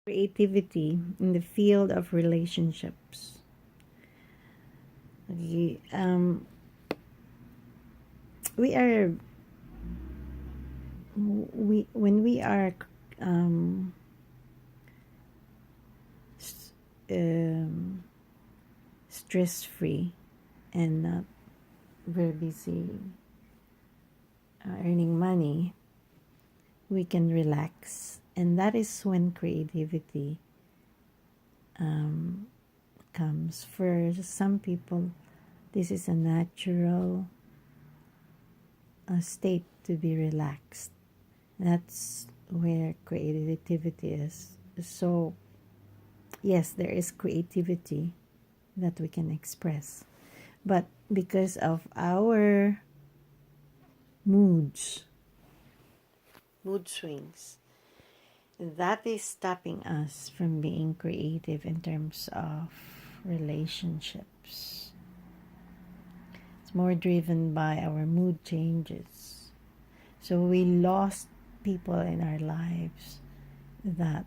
Creativity in the field of relationships. Okay, we are we when we are um, s- um, stress free and not very busy earning money, we can relax, and that is when creativity um, comes. For some people, this is a natural state to be relaxed. That's where creativity is. So, yes, there is creativity that we can express. But because of our moods, mood swings, that is stopping us from being creative in terms of relationships. It's more driven by our mood changes. So we lost people in our lives that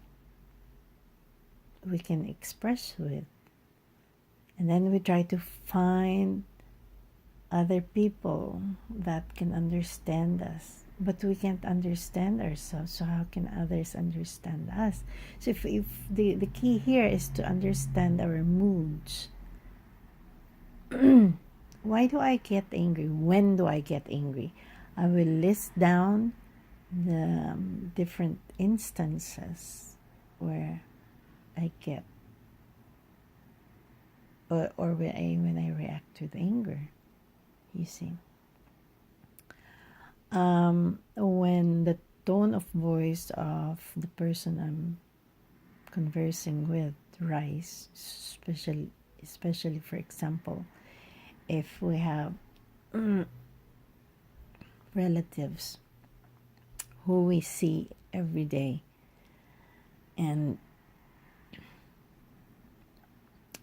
we can express with. And then we try to find other people that can understand us. But we can't understand ourselves, so how can others understand us? So if the key here is to understand our moods. Why do I get angry? When do I get angry? I will list down the different instances where I get or when I react with anger, you see. When the tone of voice of the person I'm conversing with rise, especially for example, if we have relatives who we see every day and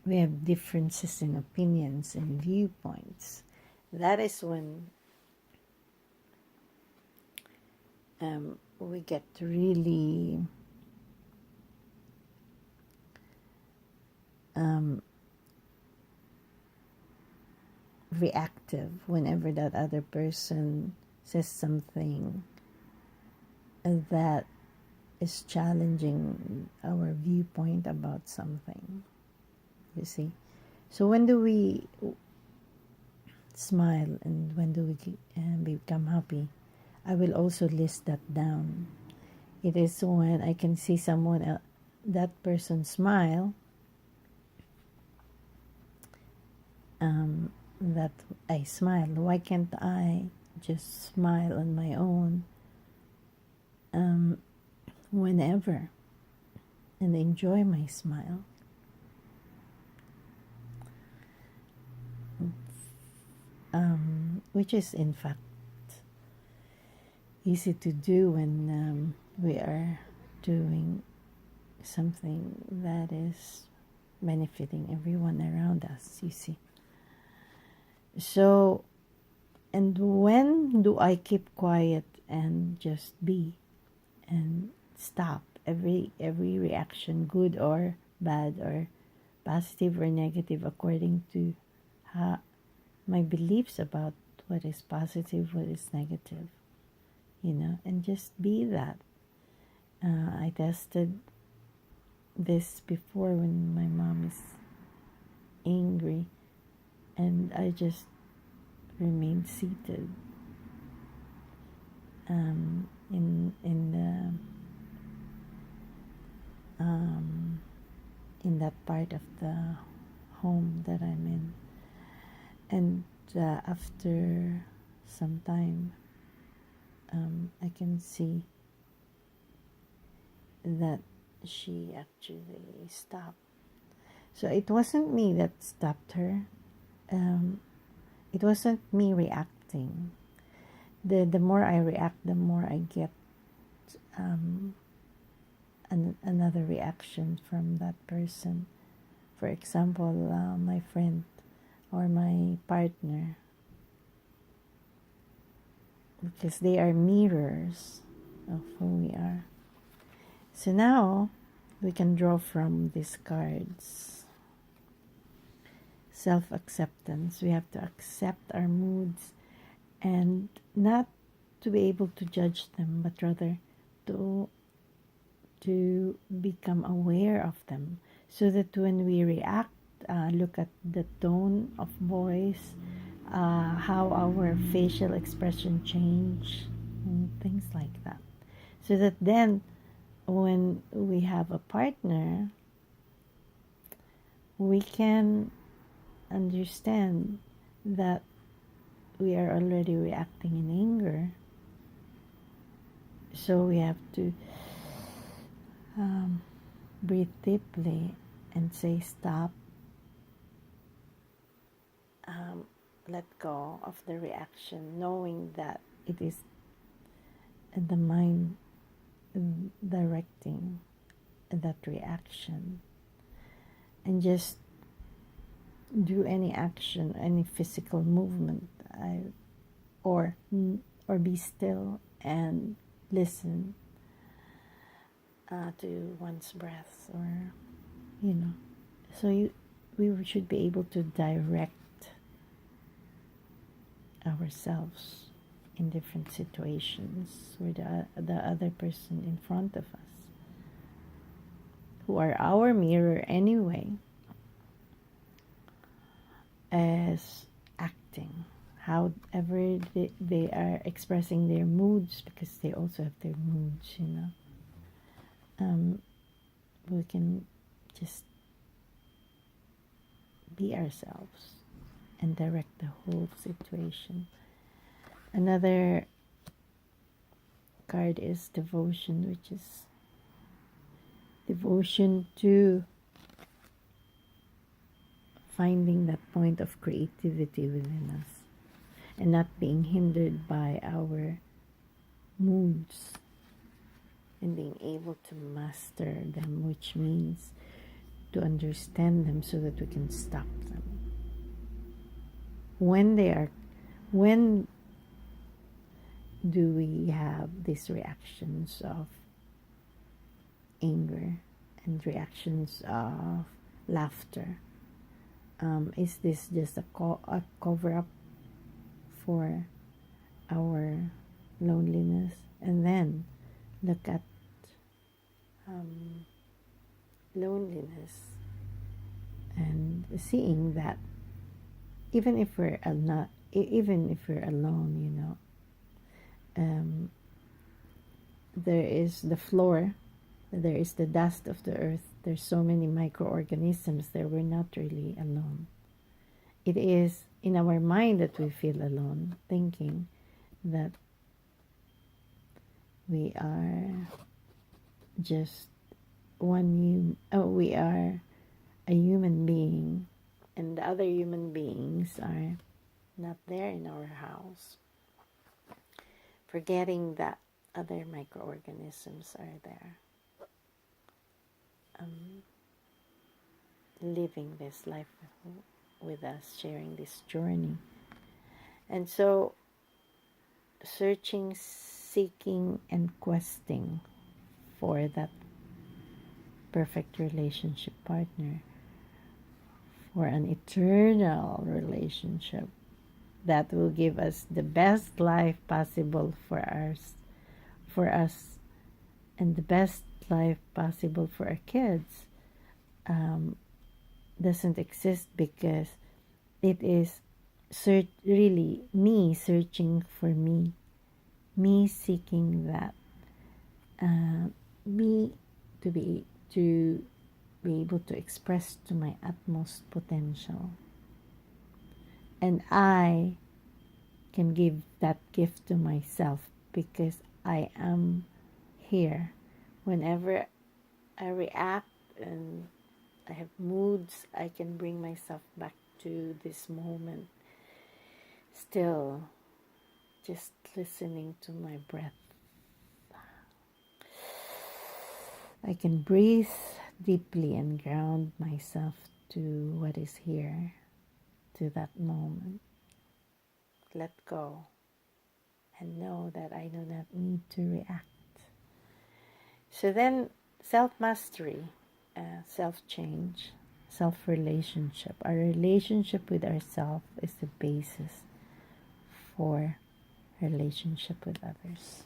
we have differences in opinions and viewpoints, that is when we get really reactive whenever that other person says something that is challenging our viewpoint about something, you see. So when do we smile and when do we become happy? I will also list that down. It is when I can see someone else, that person smile, that I smile. Why can't I just smile on my own whenever and enjoy my smile? Which is in fact easy to do when we are doing something that is benefiting everyone around us, you see. So, and when do I keep quiet and just be and stop every reaction, good or bad or positive or negative, according to my beliefs about what is positive, what is negative, and just be that. I tested this before when my mom is angry, and I just remained seated in that part of the home that I'm in. And after some time, I can see that she actually stopped. So it wasn't me that stopped her. It wasn't me reacting. The more I react, the more I get another reaction from that person. For example, my friend or my partner, because they are mirrors of who we are. So now we can draw from these cards. Self-acceptance. We have to accept our moods and not to be able to judge them, but rather to become aware of them, so that when we react, look at the tone of voice, how our facial expression change, and things like that, so that then when we have a partner, we can understand that we are already reacting in anger. So we have to breathe deeply and say stop, let go of the reaction, knowing that it is the mind directing that reaction, and just do any action, any physical movement, or be still and listen to one's breath, or so we should be able to direct ourselves in different situations where the other person in front of us, who are our mirror anyway, is acting, however they are expressing their moods, because they also have their moods, we can just be ourselves and direct the whole situation. Another card is devotion, which is devotion to finding that point of creativity within us and not being hindered by our moods, and being able to master them, which means to understand them so that we can stop them when do we have these reactions of anger and reactions of laughter? Is this just a cover-up for our loneliness? And then look at loneliness and seeing that even if we're alone, there is the floor, there is the dust of the earth, there's so many microorganisms there. We're not really alone. It is in our mind that we feel alone, thinking that we are just we are a human being, and the other human beings are not there in our house, forgetting that other microorganisms are there, living this life with us, sharing this journey. And so searching, seeking, and questing for that perfect relationship partner, for an eternal relationship that will give us the best life possible for us, and the best life possible for our kids, doesn't exist, because it is really me searching for me seeking that, me to be able to express to my utmost potential, and I can give that gift to myself, because I am here. Whenever I react and I have moods, I can bring myself back to this moment, still just listening to my breath. I can breathe deeply and ground myself to what is here, to that moment. Let go and know that I do not need to react. So then self-mastery, self-change, self-relationship. Our relationship with ourselves is the basis for relationship with others.